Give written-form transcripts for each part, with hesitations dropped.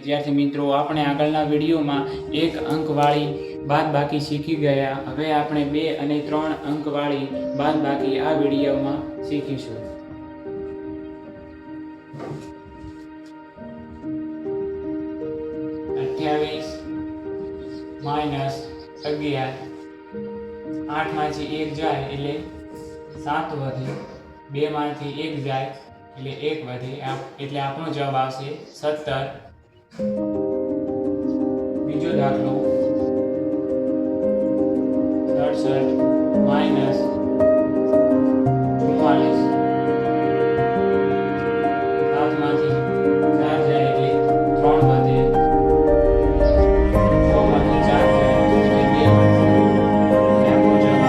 વિદ્યાર્થી મિત્રો, આપણે આગળના વિડીયોમાં 1 અંકવાળી બાદબાકી શીખી ગયા. હવે આપણે 2 અને 3 અંકવાળી બાદબાકી આ વિડીયોમાં શીખીશું. -11 8 માંથી 1 જાય એટલે 7 વધે. 2 માંથી 1 જાય એટલે 1 વધે. એટલે આપણો જવાબ આવશે 17. બીજો દાખલો 67 -44 7 માંથી 4 જાય એટલે 3 વધે. 6 માંથી 4 જાય એટલે 2 વધે. આપણો જવાબ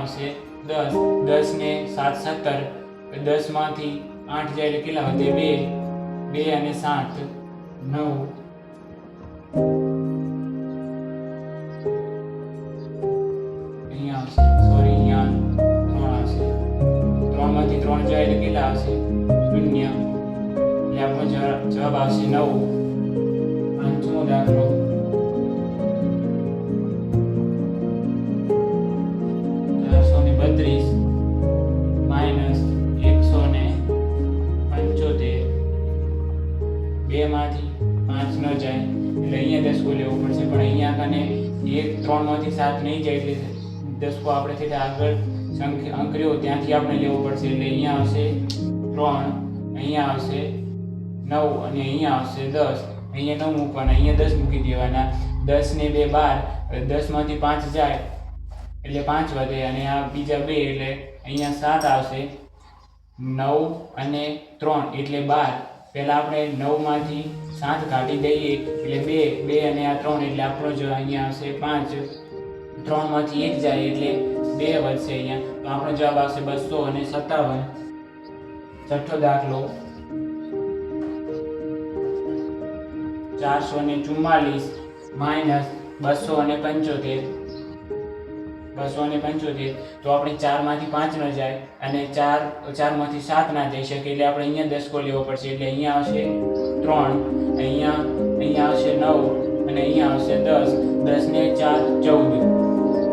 આવશે 10 ને 7 17. 10 માંથી 8 જાય એટલે કેટલા વધે? 2 અને 7 9. અહીંયા આવશે, સોરી, અહીંયા 3 આવશે. 3 માંથી 3 જાય એટલે કેટલા આવશે? 0. એટલે આપણો જવાબ આવશે 9. પાંચમો દાખલો 32 -175. 2 માંથી 5 ન જાય એટલે અહીંયા દસકો લેવો પડશે, પણ અહીંયા કને 3 માંથી 7 નહીં જાય એટલે દસકો આપણે થઈને આગળ અંક રહ્યો ત્યાંથી આપણે લેવો પડશે. એટલે અહીંયા આવશે 3, અહીંયા આવશે 9 અને અહીંયા આવશે 10. અહીંયા 9 મૂકવાના, અહીંયા 10 મૂકી દેવાના. 10 ને 2 12. 10 માંથી 5 જાય એટલે 5 વધે અને આ બીજા 2 એટલે અહીંયા 7 આવશે. 9 અને 3 એટલે 12. પહેલા આપણે 9 માંથી 7 કાઢી દઈએ એટલે 2 અને આ 3 એટલે આપણો જો અહીંયા આવશે 5. 3 માંથી 1 જાય એટલે 2 વધશે અહીંયા, તો આપણો જવાબ આવશે 257. છઠ્ઠો દાખલો 444 -275. 275. તો આપણે 4 માંથી 5 ન જાય અને 4 માંથી 7 ના જઈ શકે એટલે આપણે અહીંયા દસકો લેવો પડશે. એટલે અહીંયા આવશે 3, અહીંયા આવશે 9 અને અહીંયા આવશે 10. 10 ને 4 14.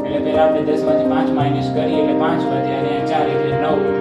એટલે પહેલા આપણે 10 માંથી 5 માઇનસ કરીએ એટલે 5 વધે અને 4 એટલે 9.